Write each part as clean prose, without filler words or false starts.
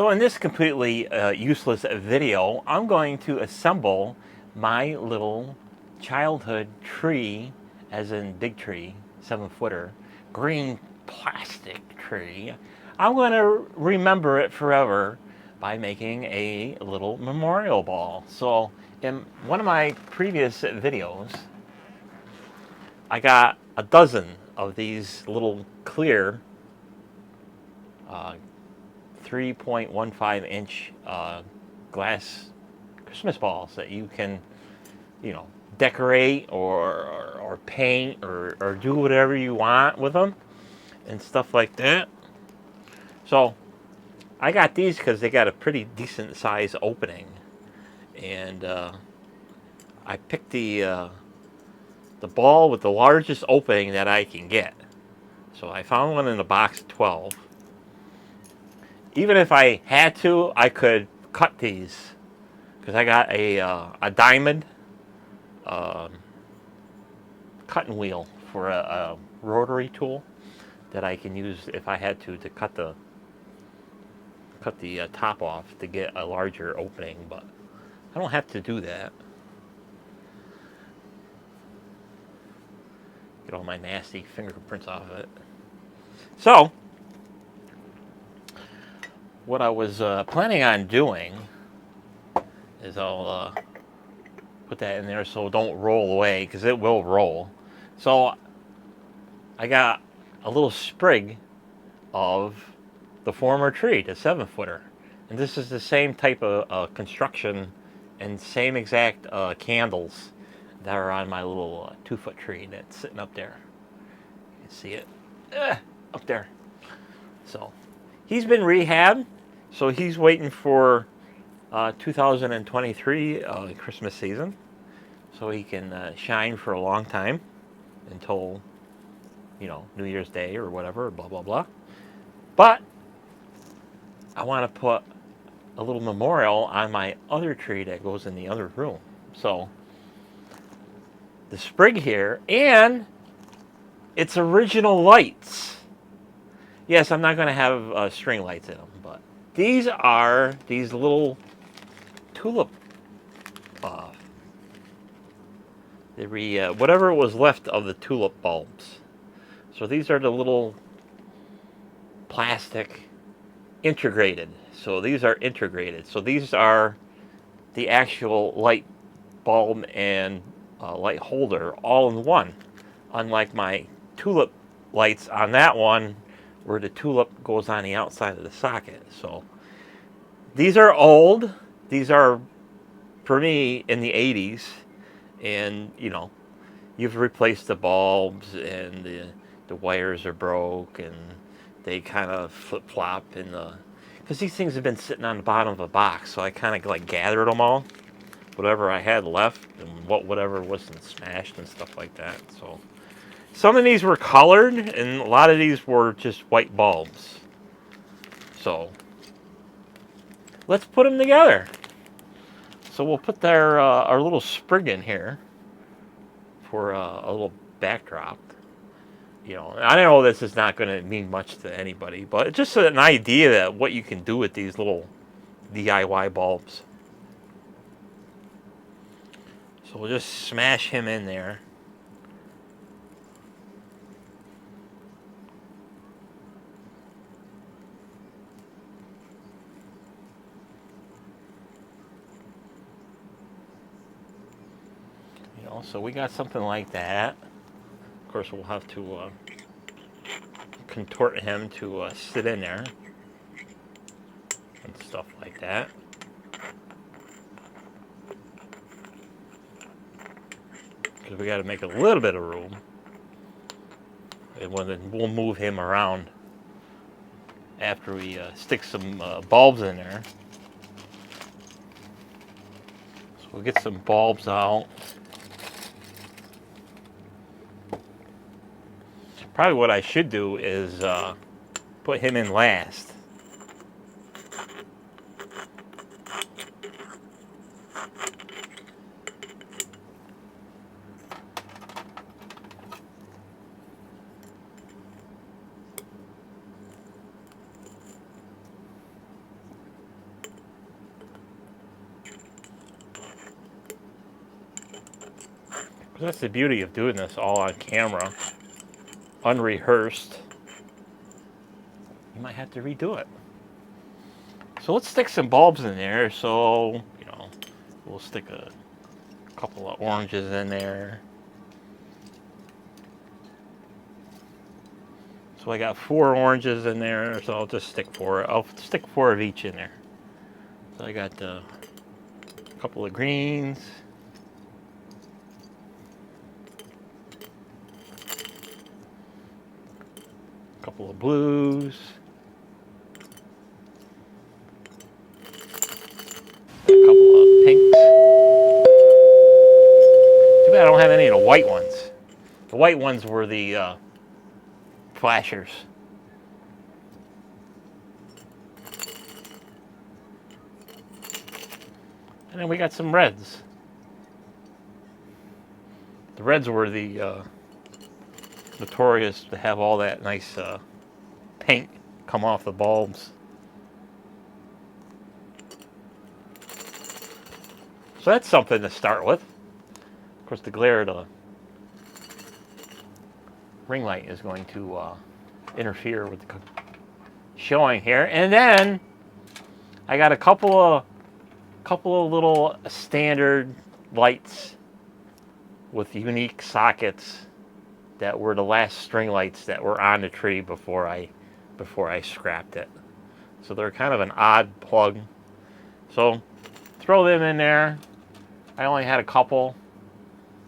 So in this completely useless video, I'm going to assemble my little childhood tree, as in big tree, 7-footer, green plastic tree. I'm going to remember it forever by making a little memorial ball. So in one of my previous videos, I got a dozen of these little clear 3.15-inch glass Christmas balls that you can, decorate or paint or do whatever you want with them and stuff like that. So I got these because they got a pretty decent size opening, and I picked the ball with the largest opening that I can get. So I found one in a box of 12. Even if I had to, I could cut these because I got a diamond cutting wheel for a rotary tool that I can use if I had to cut the top off to get a larger opening, but I don't have to do that. Get all my nasty fingerprints off of it. So what I was planning on doing is I'll put that in there so it don't roll away, because it will roll. So I got a little sprig of the former tree, the 7-footer. And this is the same type of construction and same exact candles that are on my little 2-foot tree that's sitting up there. You can see it up there. So he's been rehabbed, so he's waiting for 2023 Christmas season, so he can shine for a long time until, New Year's Day or whatever, blah, blah, blah. But I want to put a little memorial on my other tree that goes in the other room. So the sprig here, and its original lights. Yes, I'm not going to have string lights in them, but these are these little tulip, whatever was left of the tulip bulbs. So these are the little plastic integrated. So these are integrated. So these are the actual light bulb and light holder all in one. Unlike my tulip lights on that one, where the tulip goes on the outside of the socket. So these are old. These are, for me, in the 80s. And, you've replaced the bulbs and the wires are broke and they kind of flip-flop in the... Because these things have been sitting on the bottom of a box, so I kind of like gathered them all. Whatever I had left and whatever wasn't smashed and stuff like that. So some of these were colored and a lot of these were just white bulbs. So let's put them together. So we'll put our little sprig in here for a little backdrop. I know this is not going to mean much to anybody, but it's just an idea that what you can do with these little DIY bulbs. So we'll just smash him in there. So we got something like that. Of course, we'll have to contort him to sit in there and stuff like that. Because we got to make a little bit of room. And then we'll move him around after we stick some bulbs in there. So we'll get some bulbs out. Probably what I should do is put him in last. That's the beauty of doing this all on camera, unrehearsed. You might have to redo it. So let's stick some bulbs in there. So, we'll stick a couple of oranges in there. So I got 4 oranges in there, so I'll just stick 4. I'll stick 4 of each in there. So I got a couple of greens. A couple of blues. A couple of pinks. Too bad I don't have any of the white ones. The white ones were the flashers. And then we got some reds. The reds were the notorious to have all that nice paint come off the bulbs. So that's something to start with. Of course, the glare of the ring light is going to interfere with the showing here. And then I got a couple of little standard lights with unique sockets that were the last string lights that were on the tree before I scrapped it. So they're kind of an odd plug. So throw them in there. I only had a couple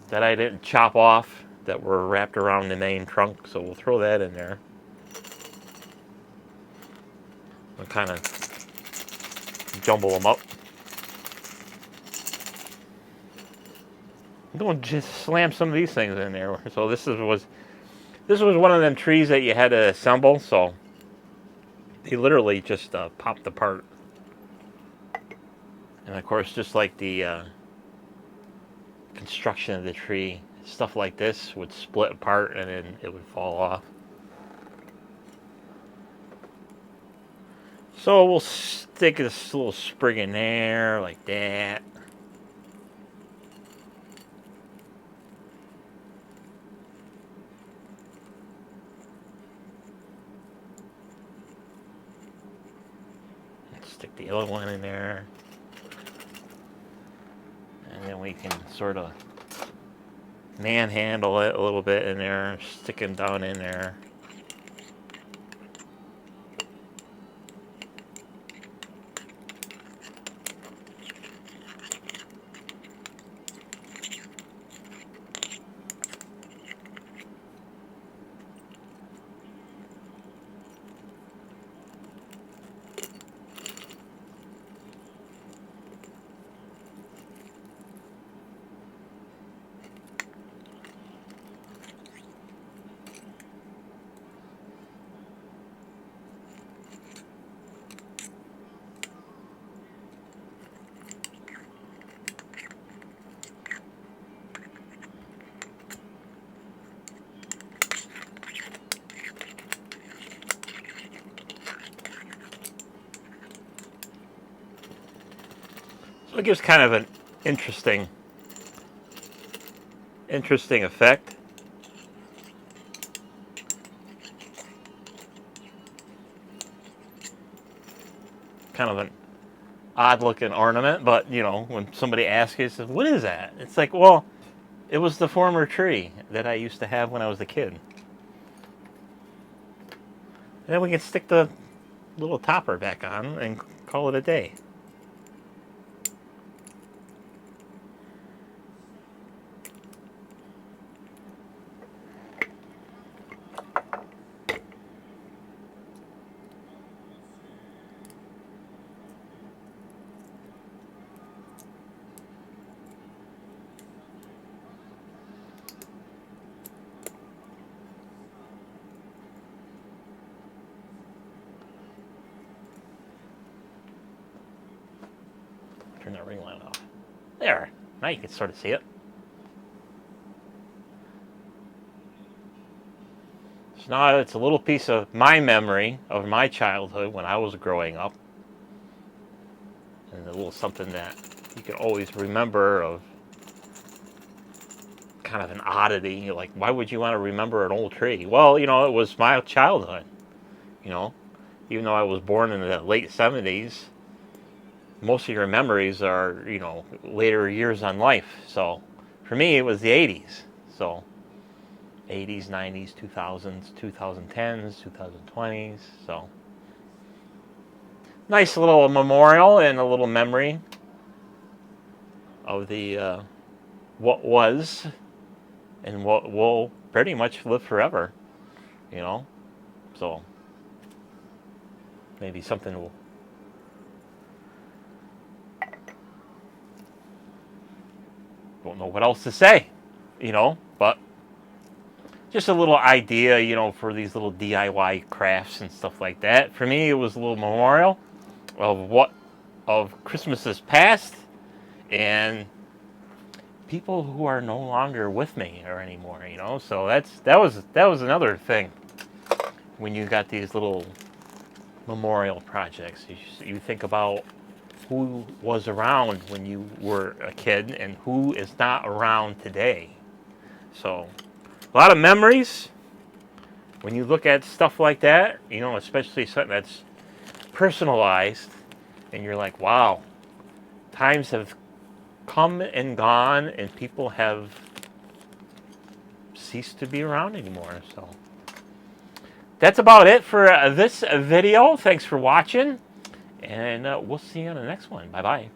that I didn't chop off that were wrapped around the main trunk, so we'll throw that in there. I'll kind of jumble them up. I'm going to just slam some of these things in there. So this was one of them trees that you had to assemble, so they literally just popped apart. And of course, just like the construction of the tree, stuff like this would split apart and then it would fall off. So we'll stick this little sprig in there like that. Stick the other one in there. And then we can sort of manhandle it a little bit in there, sticking down in there. So it gives kind of an interesting effect. Kind of an odd looking ornament, but when somebody asks you, says, "What is that?" It's like, well, it was the former tree that I used to have when I was a kid. And then we can stick the little topper back on and call it a day. Turn that ring light off. There. Now you can sort of see it. So now it's a little piece of my memory of my childhood when I was growing up. And a little something that you can always remember of kind of an oddity. Like, why would you want to remember an old tree? Well, you know, it was my childhood. You know, even though I was born in the late 70s, most of your memories are, you know, later years on life. So for me, it was the 80s. So 80s, 90s, 2000s, 2010s, 2020s. So nice little memorial and a little memory of the what was and what will pretty much live forever, you know. So maybe something will. Don't know what else to say, you know, but just a little idea, you know, for these little DIY crafts and stuff like that. For me, it was a little memorial of Christmases past and people who are no longer with me or anymore, you know. So that was another thing when you got these little memorial projects. You think about who was around when you were a kid and who is not around today. So a lot of memories when you look at stuff like that, you know, especially something that's personalized, and you're like, wow, times have come and gone, and people have ceased to be around anymore. So that's about it for this video. Thanks for watching, and we'll see you on the next one. Bye-bye.